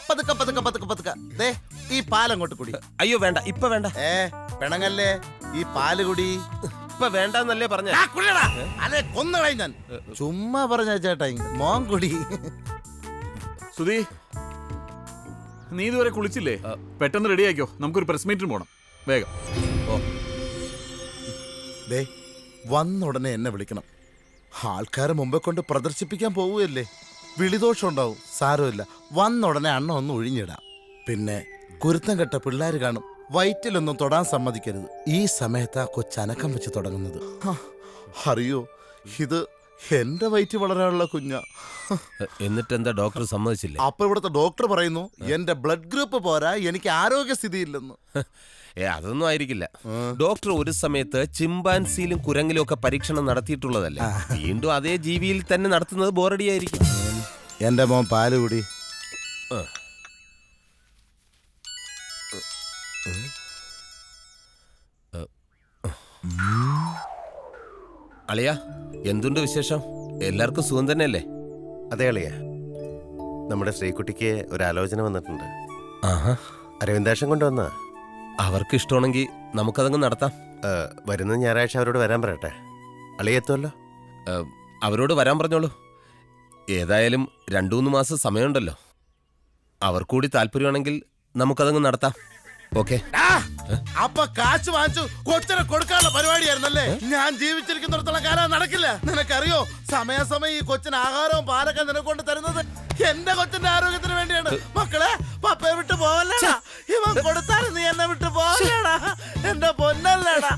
പതുക്കെ പതുക്കെ പതുക്കെ പതുക്കെ. ദേ ഈ പാലങ്ങോട്ട് കുടി. അയ്യോ വേണ്ട, ഇപ്പൊ വേണ്ട. പെണങ്ങല്ലേ, ഈ പാല് കുടി. ഇപ്പൊ വേണ്ടെന്നല്ലേ പറഞ്ഞ. അല്ലെ കൊന്നുകളയും ഞാൻ. ചുമ്മാ പറഞ്ഞ ചേട്ടാ, മോൻ കുടി. സുധി, നീ ഇതുവരെ കുളിച്ചില്ലേ? പെട്ടെന്ന് റെഡി ആക്കിയോ, നമുക്കൊരു പ്രസ് മീറ്റിന് പോണം. വേഗം. ദേ വന്നുടനെ എന്നെ വിളിക്കണം. ആൾക്കാരെ മുമ്പേ കൊണ്ട് പ്രദർശിപ്പിക്കാൻ പോവുകയല്ലേ, വിളിദോഷം ഉണ്ടാവും. സാരമില്ല, വന്നുടനെ അണ്ണ ഒന്ന് ഒഴിഞ്ഞിടാം. പിന്നെ കുരുത്തം കെട്ട പിള്ളേർ കാണും, വയറ്റിലൊന്നും തൊടാൻ സമ്മതിക്കരുത്. ഈ സമയത്ത് ആ കൊച്ചനക്കം വെച്ച് തുടങ്ങുന്നത്. അറിയോ, ഇത് എന്റെ വയറ്റ് വളരാനുള്ള കുഞ്ഞാ. എന്നിട്ട് എന്താ ഡോക്ടർ സമ്മതിച്ചില്ലേ? അപ്പൊ ഇവിടുത്തെ ഡോക്ടർ പറയുന്നു എന്റെ ബ്ലഡ് ഗ്രൂപ്പ് പോരാ, എനിക്ക് ആരോഗ്യസ്ഥിതി ഇല്ലെന്ന്. അതൊന്നും ആയിരിക്കില്ല. ഡോക്ടർ ഒരു സമയത്ത് ചിമ്പാൻസിയിലും കുരങ്ങിലും ഒക്കെ പരീക്ഷണം നടത്തിയിട്ടുള്ളതല്ലേ. വീണ്ടും അതേ ജീവിയിൽ തന്നെ നടത്തുന്നത് ബോറടിയായിരിക്കും. എന്റെ മോൻ പാല് കൂടി. അളിയ, എന്തുണ്ട് വിശേഷം? എല്ലാവർക്കും സുഖം തന്നെയല്ലേ? അതെ അളിയ, നമ്മുടെ ശ്രീകുട്ടിക്ക് ഒരു ആലോചന വന്നിട്ടുണ്ട്. അരവിന്ദാക്ഷൻ കൊണ്ടുവന്ന. അവർക്ക് ഇഷ്ടമാണെങ്കിൽ നമുക്കതങ്ങ് നടത്താം. വരുന്ന ഞായറാഴ്ച അവരോട് വരാൻ പറയട്ടെ. അളിയ എത്തുമല്ലോ? അവരോട് വരാൻ പറഞ്ഞോളൂ. ഏതായാലും 2-3 മാസം സമയമുണ്ടല്ലോ. അവർ കൂടി താല്പര്യമാണെങ്കിൽ നമുക്കതങ്ങ് നടത്താം. ഓക്കെ. അപ്പൊ കാശ് വാങ്ങിച്ചു കൊച്ചിനെ കൊടുക്കാനുള്ള പരിപാടിയായിരുന്നല്ലേ? ഞാൻ ജീവിച്ചിരിക്കുന്നിടത്തോളം കാലം നടക്കില്ല. നിനക്കറിയോ, സമയാസമയം ഈ കൊച്ചിന് ആഹാരവും പാലൊക്കെ നിനക്കൊണ്ട് തരുന്നത് എന്റെ കൊച്ചിന്റെ ആരോഗ്യത്തിന് വേണ്ടിയാണ്. മക്കളെ, പപ്പയെ വിട്ട് പോവല്ലേടാ. ഇവൻ കൊടുത്താലും നീ എന്നെ വിട്ട് പോവല്ലേടാ. എന്റെ പൊന്നല്ലേടാ,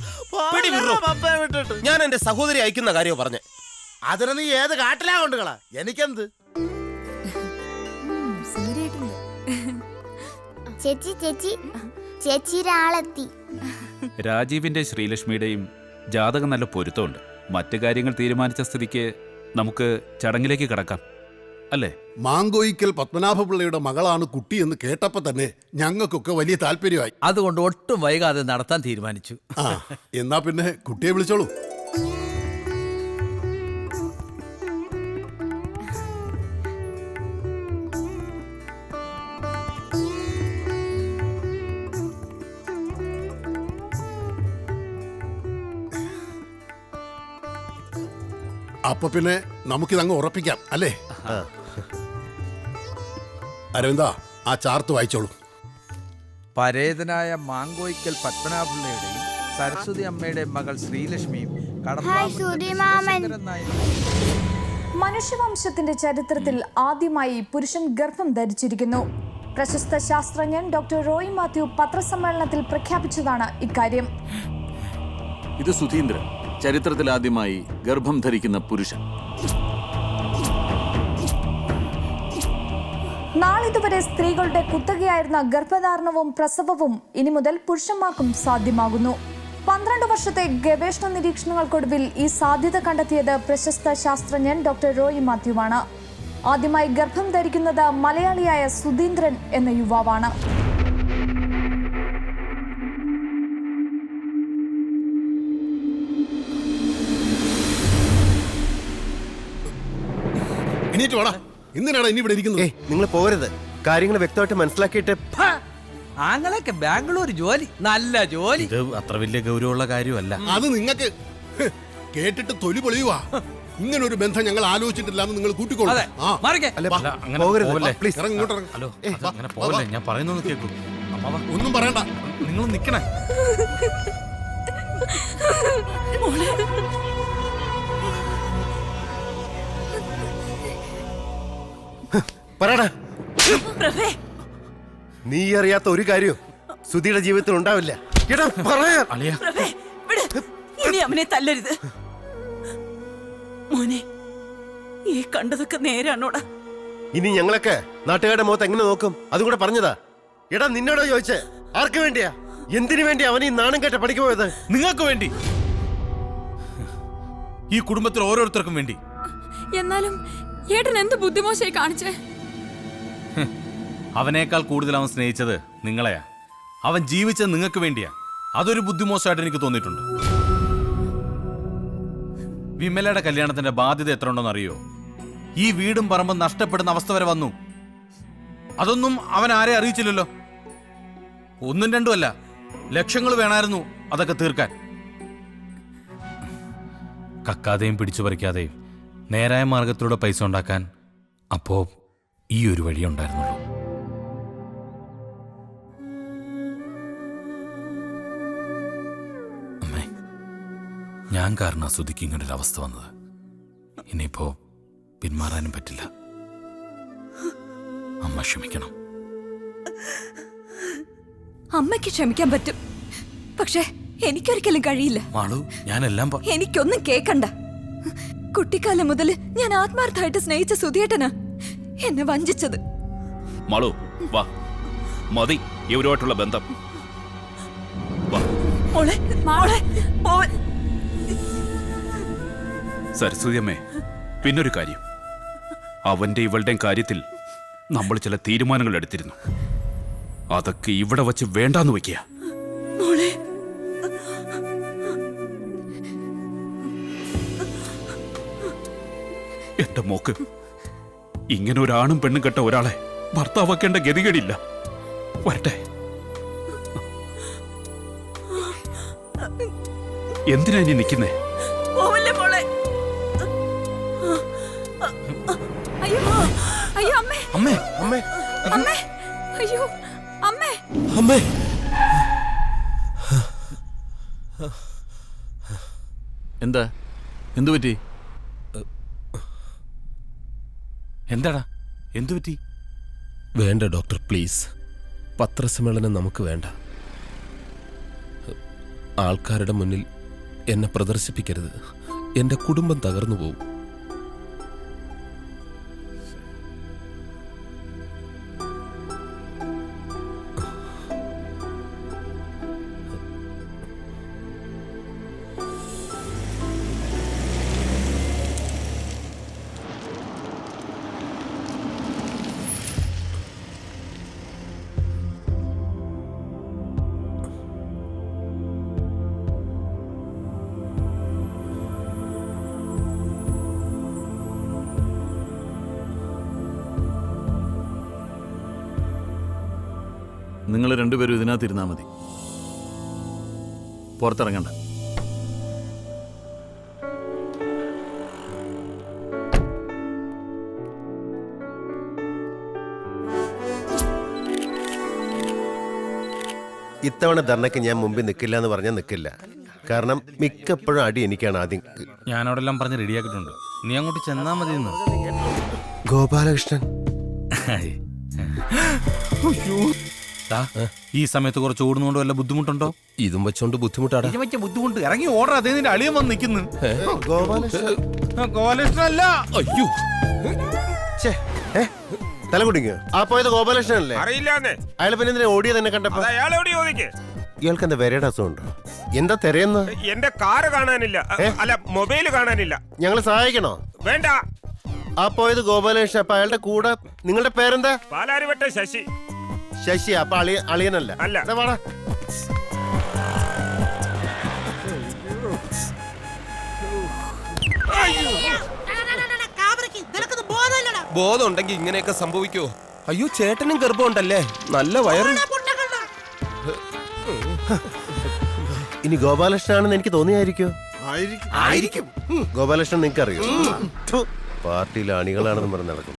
പപ്പയെ വിട്ടിട്ട്. ഞാൻ എന്റെ സഹോദരി അയക്കുന്ന കാര്യമോ പറഞ്ഞേ. അതിന് നീ ഏത് കാട്ടിലാ കൊണ്ടുകളാ, എനിക്കെന്ത്. ചേച്ചി ചേച്ചി ചേച്ചിയുടെ ആളെത്തി. രാജീവിന്റെ ശ്രീലക്ഷ്മിയുടെയും ജാതകം നല്ല പൊരുത്തമുണ്ട്. മറ്റു കാര്യങ്ങൾ തീരുമാനിച്ച സ്ഥിതിക്ക് നമുക്ക് ചടങ്ങിലേക്ക് കടക്കാം, അല്ലേ? മാങ്കോയിക്കൽ പത്മനാഭപിള്ളയുടെ മകളാണ് കുട്ടി എന്ന് കേട്ടപ്പോ തന്നെ ഞങ്ങൾക്കൊക്കെ വലിയ താല്പര്യമായി. അതുകൊണ്ട് ഒട്ടും വൈകാതെ നടത്താൻ തീരുമാനിച്ചു. എന്നാ പിന്നെ കുട്ടിയെ വിളിച്ചോളൂ. അപ്പൊ പിന്നെ നമുക്കിതങ്ങ് ഉറപ്പിക്കാം, അല്ലേ? അരവിന്ദ, ആ ചാർത്ത് വായിച്ചോളൂ. പരേതനായ മാങ്കോയിക്കൽ പത്മനാഭപിള്ളയുടെയും സരസ്വതി അമ്മയുടെയും മകൾ ശ്രീലക്ഷ്മിയും മനുഷ്യവംശത്തിന്റെ ചരിത്രത്തിൽ ആദ്യമായി പുരുഷൻ ഗർഭം ധരിച്ചിരിക്കുന്നു. പ്രശസ്ത ശാസ്ത്രജ്ഞൻ ഡോക്ടർ റോയ് മാത്യു പത്രസമ്മേളനത്തിൽ പ്രഖ്യാപിച്ചതാണ് ഇക്കാര്യം. ഇത് സുധീന്ദ്രൻ, ചരിത്രത്തിൽ ആദ്യമായി ഗർഭം ധരിക്കുന്ന പുരുഷൻ. നാളിതുവരെ സ്ത്രീകളുടെ കുത്തകയായിരുന്ന ഗർഭധാരണവും പ്രസവവും ഇനി മുതൽ പുരുഷന്മാർക്കും സാധ്യമാകുന്നു. 12 വർഷത്തെ ഗവേഷണ നിരീക്ഷണങ്ങൾക്കൊടുവിൽ ഈ സാധ്യത കണ്ടെത്തിയത് പ്രശസ്ത ശാസ്ത്രജ്ഞൻ ഡോക്ടർ റോയ് മാത്യുവാണ്. ആദ്യമായി ഗർഭം ധരിക്കുന്നത് മലയാളിയായ സുധീന്ദ്രൻ എന്ന യുവാവാണ്. എന്തിനാണ് ഇനി ഇവിടെ ഇരിക്കുന്നത്? നിങ്ങൾ പോരുത്, കാര്യങ്ങൾ വ്യക്തമായിട്ട് മനസ്സിലാക്കിയിട്ട്. ആങ്ങളൊക്കെ ബാംഗ്ലൂർ ജോലി, നല്ല ജോലി. ഇത് അത്ര വലിയ ഗൗരവമുള്ള കാര്യമല്ല. അത് നിങ്ങൾക്ക് കേട്ടിട്ട് തൊലി പൊളിയുവാ. ഇങ്ങനെ ഒരു ബന്ധം ഞങ്ങൾ ആലോചിച്ചിട്ടില്ല എന്ന് നിങ്ങൾ കൂട്ടിക്കോളൂ. ഞാൻ പറയുന്നത് കേൾക്കൂ. ഒന്നും പറയണ്ട, നിങ്ങൾ നിക്കണേ. പറയടാ, നീ അറിയാത്ത ഒരു കാര്യവും സുധിയുടെ ജീവിതത്തിൽ ഉണ്ടാവില്ല. ഇനി അവനെ തല്ലരുത് മോനെ. ഈ കണ്ടതൊക്കെ നേരാണോടാ? ഇനി ഞങ്ങളൊക്കെ നാട്ടുകാരുടെ മുഖത്ത് എങ്ങനെ നോക്കും? അതും കൂടെ പറഞ്ഞതാ. എടാ, നിന്നോടോ ചോദിച്ചേ? ആർക്ക് വേണ്ടിയാ, എന്തിനു വേണ്ടി അവൻ ഈ നാണം കേട്ട പഠിക്ക് പോയത്? നിങ്ങൾക്ക് വേണ്ടി, ഈ കുടുംബത്തിൽ ഓരോരുത്തർക്കും വേണ്ടി. എന്നാലും ഏട്ടൻ എന്ത് ബുദ്ധിമോശമായി കാണിച്ചേ? അവനേക്കാൾ കൂടുതൽ അവൻ സ്നേഹിച്ചത് നിങ്ങളെയാ. അവൻ ജീവിച്ചത് നിങ്ങൾക്ക് വേണ്ടിയാ. അതൊരു ബുദ്ധിമോശമായിട്ട് എനിക്ക് തോന്നിയിട്ടുണ്ട്. വിമലയുടെ കല്യാണത്തിന്റെ ബാധ്യത എത്ര ഉണ്ടെന്ന് അറിയോ? ഈ വീടും പറമ്പും നഷ്ടപ്പെടുന്ന അവസ്ഥ വരെ വന്നു. അതൊന്നും അവൻ ആരെ അറിയിച്ചില്ലല്ലോ. ഒന്നും രണ്ടും അല്ല, ലക്ഷങ്ങൾ വേണമായിരുന്നു അതൊക്കെ തീർക്കാൻ. കക്കാതെയും പിടിച്ചു പറിക്കാതെയും നേരായ മാർഗത്തിലൂടെ പൈസ ഉണ്ടാക്കാൻ അപ്പോ ഈ ഒരു വഴി ഉണ്ടായിരുന്നുള്ളൂ. അമ്മേ, ഞാൻ കാരണം സുധിക്ക് ഇങ്ങനൊരു അവസ്ഥ വന്നത്. ഇനിയിപ്പോ പിന്മാറാനും പറ്റില്ല. അമ്മ ക്ഷമിക്കണം. അമ്മയ്ക്ക് ക്ഷമിക്കാൻ പറ്റും, പക്ഷെ എനിക്കൊരിക്കലും കഴിയില്ല. മാളു, ഞാനെല്ലാം എനിക്കൊന്നും കേക്കണ്ട. കുട്ടിക്കാലം മുതൽ ഞാൻ ആത്മാർത്ഥമായിട്ട് സ്നേഹിച്ച സുധിയേട്ടനാ എന്നെ വഞ്ചിച്ചത്. മാളു വാ, മതി ഇവരുമായിട്ടുള്ള ബന്ധം. മോളെ, മോളെ, മോൻ. സരസ്വതി അമ്മേ, പിന്നൊരു കാര്യം, അവന്റെ ഇവളുടെയും കാര്യത്തിൽ നമ്മൾ ചില തീരുമാനങ്ങൾ എടുത്തിരുന്നു. അതൊക്കെ ഇവിടെ വച്ച് വേണ്ടാന്ന് വെക്കുക. മോളെ, എന്റെ മോക്ക് ഇങ്ങനെ ഒരാണും പെണ്ണും കെട്ട ഒരാളെ ഭർത്താവാക്കേണ്ട ഗതികേടില്ല. വരട്ടെ. എന്തിനാ ഇനി നിൽക്കുന്നേ? പോവല്ലേ മോളെ. അയ്യോ, അയ്യോ അമ്മേ, അമ്മേ, അമ്മേ അമ്മേ, അയ്യോ അമ്മേ. അമ്മേ, എന്താ, എന്തു പറ്റി? എന്താടാ, എന്തു പറ്റി? വേണ്ട ഡോക്ടർ, പ്ലീസ്. പത്രസമ്മേളനം നമുക്ക് വേണ്ട. ആൾക്കാരുടെ മുന്നിൽ എന്നെ പ്രദർശിപ്പിക്കരുത്. എന്റെ കുടുംബം തകർന്നു പോകും. നിങ്ങൾ രണ്ടുപേരും ഇതിനകത്തിരുന്നാ മതി, പുറത്തിറങ്ങണ്ട. ഇത്തവണ ധർണയ്ക്ക് ഞാൻ മുമ്പിൽ നിൽക്കില്ല എന്ന് പറഞ്ഞാൽ നിൽക്കില്ല. കാരണം മിക്കപ്പോഴും അടി എനിക്കാണ് ആദ്യം. ഞാനവിടെല്ലാം പറഞ്ഞ് റെഡിയാക്കിയിട്ടുണ്ട്. നീ അങ്ങോട്ട് ചെന്നാ മതി. ഗോപാലകൃഷ്ണൻ, ഈ സമയത്ത് കുറച്ച് ഓടുന്നോണ്ട് വല്ല ബുദ്ധിമുട്ടുണ്ടോ? ഇതും വെച്ചോണ്ട് ബുദ്ധിമുട്ടാടാ. ബുദ്ധിമുട്ട് ഇറങ്ങി ഓർഡർ. അതേ നിന്റെ അളിയൻ വന്ന് നിൽക്കുന്നു. ഗോപാലകൃഷ്ണൻ അയ്യോ, തല കുടിങ്ങോ? ആ പോയത് ഗോപാലകൃഷ്ണൻ അല്ലേ? അറിയില്ലാന്നേ. അയാൾ പിന്നെ എന്തിനാ ഓടിയത് എന്നെ കണ്ടപ്പോ? അയാളെവിടെ ചോദിക്കേ? ഇയാൾക്ക് എന്താ വരയുടെ അസുഖമുണ്ടോ? എന്താ തിരയുന്ന? എന്റെ കാറ് കാണാനില്ല, അല്ല മൊബൈല് കാണാനില്ല. ഞങ്ങള് സഹായിക്കണോ? വേണ്ട. ആ പോയത് ഗോപാലകൃഷ്ണൻ. അപ്പൊ അയാളുടെ കൂടെ നിങ്ങളുടെ പേരെന്താ? പാലാരിവട്ട ശശി. ശശി. അപ്പൊ അളിയനല്ല? അല്ല. വാടാ. ബോധം ഉണ്ടെങ്കിൽ ഇങ്ങനെയൊക്കെ സംഭവിക്കോ? അയ്യോ, ചേട്ടനും ഗർഭമുണ്ടല്ലേ? നല്ല വയറ്. ഇനി ഗോപാലകൃഷ്ണനാണെന്ന് എനിക്ക് തോന്നിയായിരിക്കോ? ആയിരിക്കും. ഗോപാലകൃഷ്ണൻ നിങ്ങൾക്ക് അറിയോ? പാർട്ടിയിലെ അണികളാണെന്ന് പറഞ്ഞ് നടക്കും.